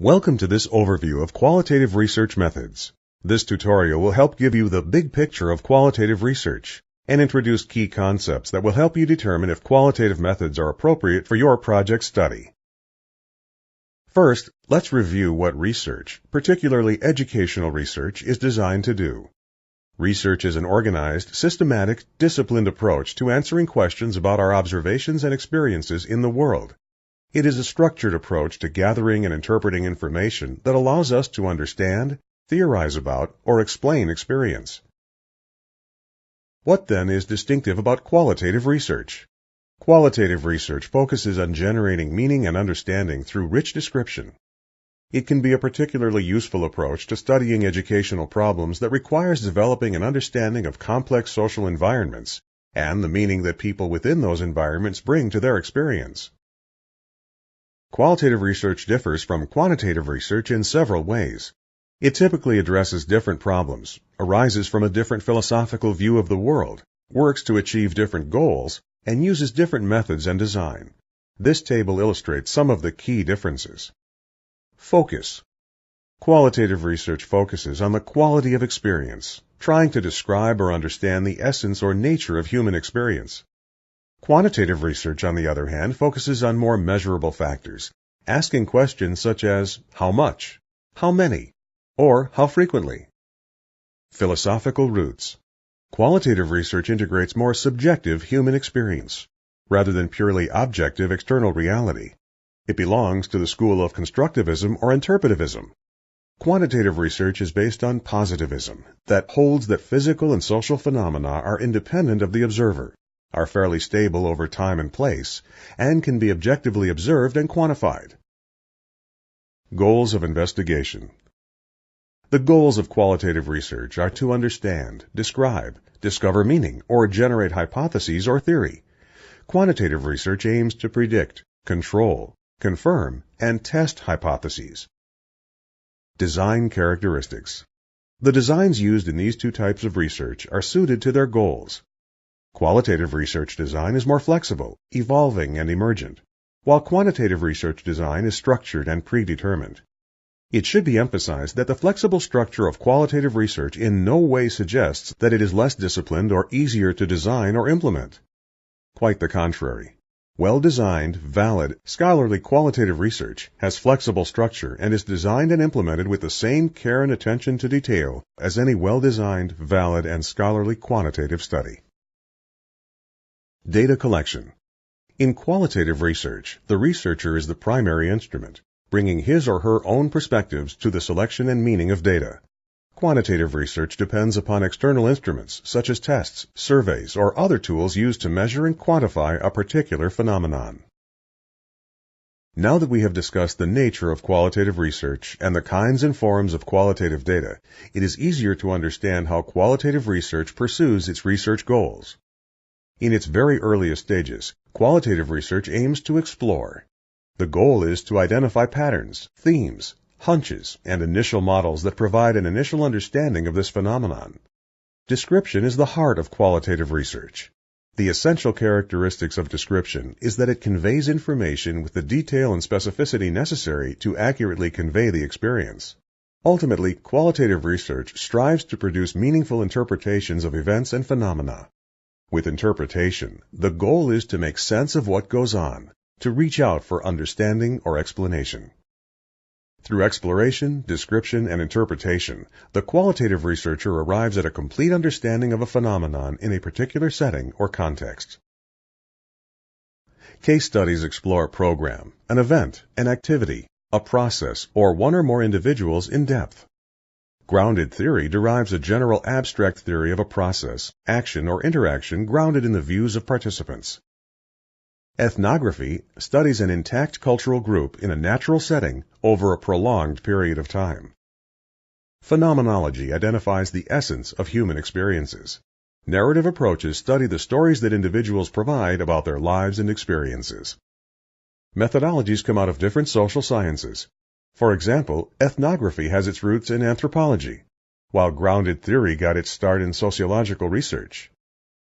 Welcome to this overview of qualitative research methods. This tutorial will help give you the big picture of qualitative research and introduce key concepts that will help you determine if qualitative methods are appropriate for your project study. First, let's review what research, particularly educational research, is designed to do. Research is an organized, systematic, disciplined approach to answering questions about our observations and experiences in the world. It is a structured approach to gathering and interpreting information that allows us to understand, theorize about, or explain experience. What then is distinctive about qualitative research? Qualitative research focuses on generating meaning and understanding through rich description. It can be a particularly useful approach to studying educational problems that requires developing an understanding of complex social environments and the meaning that people within those environments bring to their experience. Qualitative research differs from quantitative research in several ways. It typically addresses different problems, arises from a different philosophical view of the world, works to achieve different goals, and uses different methods and design. This table illustrates some of the key differences. Focus. Qualitative research focuses on the quality of experience, trying to describe or understand the essence or nature of human experience. Quantitative research, on the other hand, focuses on more measurable factors, asking questions such as how much, how many, or how frequently. Philosophical roots. Qualitative research integrates more subjective human experience, rather than purely objective external reality. It belongs to the school of constructivism or interpretivism. Quantitative research is based on positivism, that holds that physical and social phenomena are independent of the observer, are fairly stable over time and place, and can be objectively observed and quantified. Goals of investigation. The goals of qualitative research are to understand, describe, discover meaning, or generate hypotheses or theory. Quantitative research aims to predict, control, confirm, and test hypotheses. Design characteristics. The designs used in these two types of research are suited to their goals. Qualitative research design is more flexible, evolving, and emergent, while quantitative research design is structured and predetermined. It should be emphasized that the flexible structure of qualitative research in no way suggests that it is less disciplined or easier to design or implement. Quite the contrary. Well-designed, valid, scholarly qualitative research has flexible structure and is designed and implemented with the same care and attention to detail as any well-designed, valid, and scholarly quantitative study. Data collection. In qualitative research, the researcher is the primary instrument, bringing his or her own perspectives to the selection and meaning of data. Quantitative research depends upon external instruments such as tests, surveys, or other tools used to measure and quantify a particular phenomenon. Now that we have discussed the nature of qualitative research and the kinds and forms of qualitative data, it is easier to understand how qualitative research pursues its research goals. In its very earliest stages, qualitative research aims to explore. The goal is to identify patterns, themes, hunches, and initial models that provide an initial understanding of this phenomenon. Description is the heart of qualitative research. The essential characteristics of description is that it conveys information with the detail and specificity necessary to accurately convey the experience. Ultimately, qualitative research strives to produce meaningful interpretations of events and phenomena. With interpretation, the goal is to make sense of what goes on, to reach out for understanding or explanation. Through exploration, description, and interpretation, the qualitative researcher arrives at a complete understanding of a phenomenon in a particular setting or context. Case studies explore a program, an event, an activity, a process, or one or more individuals in depth. Grounded theory derives a general abstract theory of a process, action, or interaction grounded in the views of participants. Ethnography studies an intact cultural group in a natural setting over a prolonged period of time. Phenomenology identifies the essence of human experiences. Narrative approaches study the stories that individuals provide about their lives and experiences. Methodologies come out of different social sciences. For example, ethnography has its roots in anthropology, while grounded theory got its start in sociological research.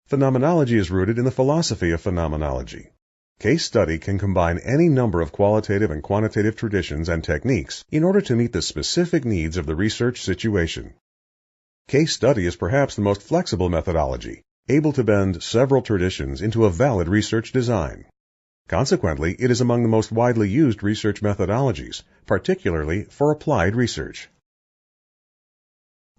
Phenomenology is rooted in the philosophy of phenomenology. Case study can combine any number of qualitative and quantitative traditions and techniques in order to meet the specific needs of the research situation. Case study is perhaps the most flexible methodology, able to bend several traditions into a valid research design. Consequently, it is among the most widely used research methodologies, particularly for applied research.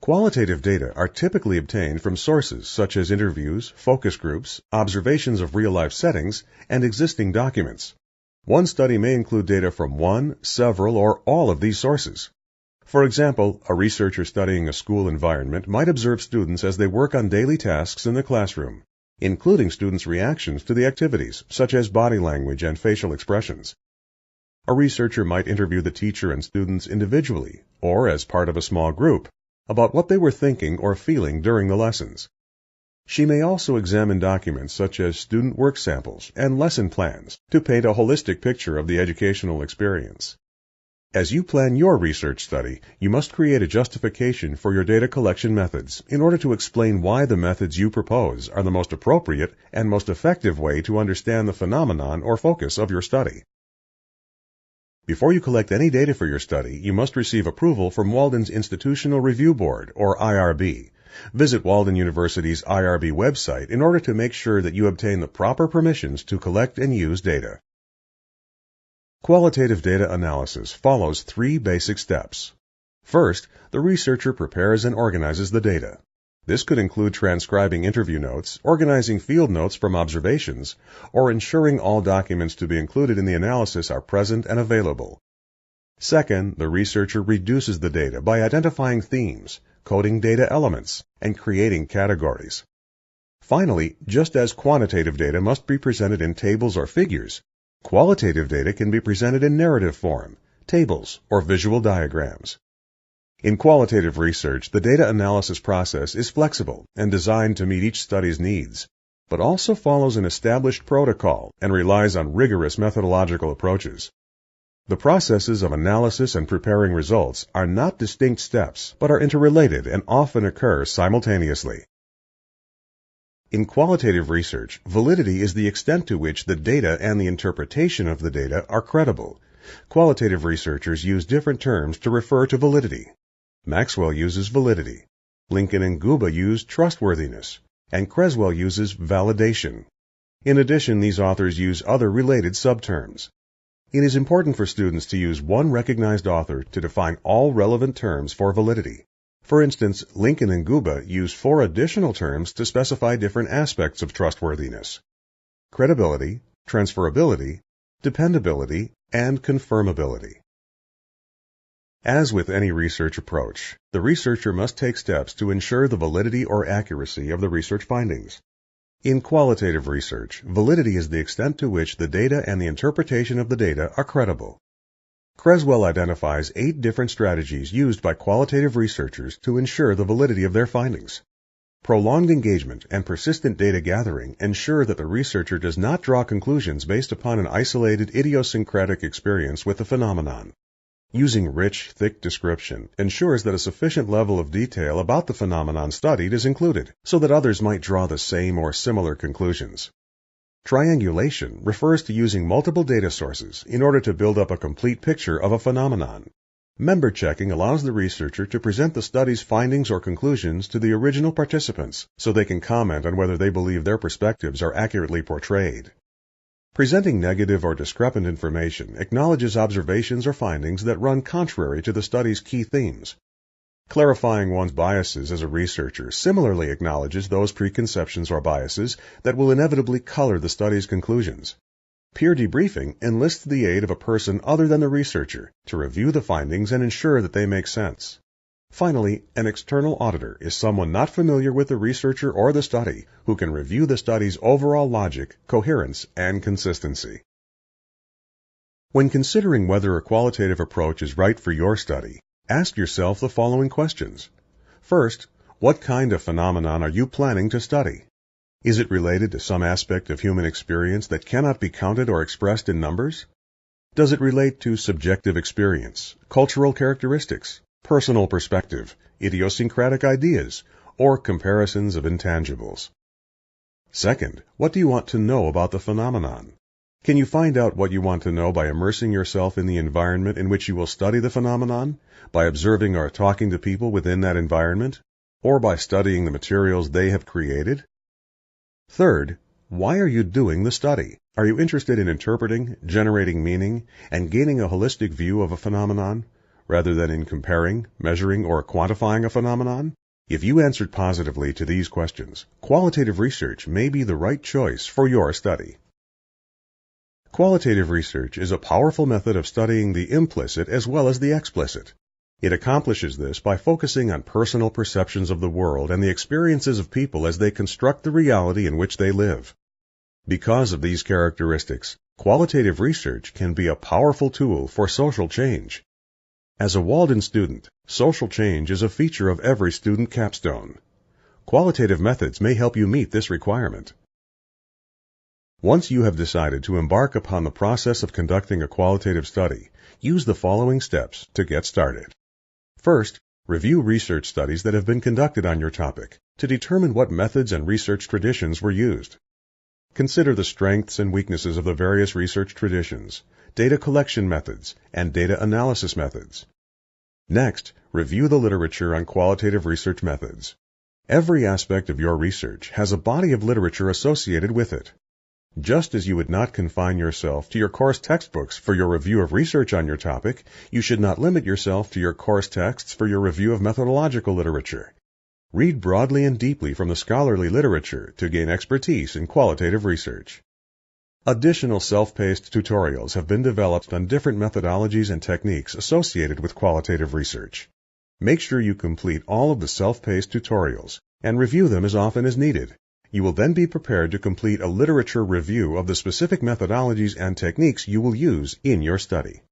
Qualitative data are typically obtained from sources such as interviews, focus groups, observations of real-life settings, and existing documents. One study may include data from one, several, or all of these sources. For example, a researcher studying a school environment might observe students as they work on daily tasks in the classroom, including students' reactions to the activities, such as body language and facial expressions. A researcher might interview the teacher and students individually, or as part of a small group, about what they were thinking or feeling during the lessons. She may also examine documents such as student work samples and lesson plans to paint a holistic picture of the educational experience. As you plan your research study, you must create a justification for your data collection methods in order to explain why the methods you propose are the most appropriate and most effective way to understand the phenomenon or focus of your study. Before you collect any data for your study, you must receive approval from Walden's Institutional Review Board, or IRB. Visit Walden University's IRB website in order to make sure that you obtain the proper permissions to collect and use data. Qualitative data analysis follows three basic steps. First, the researcher prepares and organizes the data. This could include transcribing interview notes, organizing field notes from observations, or ensuring all documents to be included in the analysis are present and available. Second, the researcher reduces the data by identifying themes, coding data elements, and creating categories. Finally, just as quantitative data must be presented in tables or figures, qualitative data can be presented in narrative form, tables, or visual diagrams. In qualitative research, the data analysis process is flexible and designed to meet each study's needs, but also follows an established protocol and relies on rigorous methodological approaches. The processes of analysis and preparing results are not distinct steps, but are interrelated and often occur simultaneously. In qualitative research, validity is the extent to which the data and the interpretation of the data are credible. Qualitative researchers use different terms to refer to validity. Maxwell uses validity. Lincoln and Guba use trustworthiness, and Creswell uses validation. In addition, these authors use other related subterms. It is important for students to use one recognized author to define all relevant terms for validity. For instance, Lincoln and Guba use 4 additional terms to specify different aspects of trustworthiness: credibility, transferability, dependability, and confirmability. As with any research approach, the researcher must take steps to ensure the validity or accuracy of the research findings. In qualitative research, validity is the extent to which the data and the interpretation of the data are credible. Creswell identifies 8 different strategies used by qualitative researchers to ensure the validity of their findings. Prolonged engagement and persistent data gathering ensure that the researcher does not draw conclusions based upon an isolated idiosyncratic experience with the phenomenon. Using rich, thick description ensures that a sufficient level of detail about the phenomenon studied is included, so that others might draw the same or similar conclusions. Triangulation refers to using multiple data sources in order to build up a complete picture of a phenomenon. Member checking allows the researcher to present the study's findings or conclusions to the original participants, so they can comment on whether they believe their perspectives are accurately portrayed. Presenting negative or discrepant information acknowledges observations or findings that run contrary to the study's key themes. Clarifying one's biases as a researcher similarly acknowledges those preconceptions or biases that will inevitably color the study's conclusions. Peer debriefing enlists the aid of a person other than the researcher to review the findings and ensure that they make sense. Finally, an external auditor is someone not familiar with the researcher or the study who can review the study's overall logic, coherence, and consistency. When considering whether a qualitative approach is right for your study, ask yourself the following questions. First, what kind of phenomenon are you planning to study? Is it related to some aspect of human experience that cannot be counted or expressed in numbers? Does it relate to subjective experience, cultural characteristics, personal perspective, idiosyncratic ideas, or comparisons of intangibles? Second, what do you want to know about the phenomenon? Can you find out what you want to know by immersing yourself in the environment in which you will study the phenomenon, by observing or talking to people within that environment, or by studying the materials they have created? Third, why are you doing the study? Are you interested in interpreting, generating meaning, and gaining a holistic view of a phenomenon, rather than in comparing, measuring, or quantifying a phenomenon? If you answered positively to these questions, qualitative research may be the right choice for your study. Qualitative research is a powerful method of studying the implicit as well as the explicit. It accomplishes this by focusing on personal perceptions of the world and the experiences of people as they construct the reality in which they live. Because of these characteristics, qualitative research can be a powerful tool for social change. As a Walden student, social change is a feature of every student capstone. Qualitative methods may help you meet this requirement. Once you have decided to embark upon the process of conducting a qualitative study, use the following steps to get started. First, review research studies that have been conducted on your topic to determine what methods and research traditions were used. Consider the strengths and weaknesses of the various research traditions, data collection methods, and data analysis methods. Next, review the literature on qualitative research methods. Every aspect of your research has a body of literature associated with it. Just as you would not confine yourself to your course textbooks for your review of research on your topic, you should not limit yourself to your course texts for your review of methodological literature. Read broadly and deeply from the scholarly literature to gain expertise in qualitative research. Additional self-paced tutorials have been developed on different methodologies and techniques associated with qualitative research. Make sure you complete all of the self-paced tutorials and review them as often as needed. You will then be prepared to complete a literature review of the specific methodologies and techniques you will use in your study.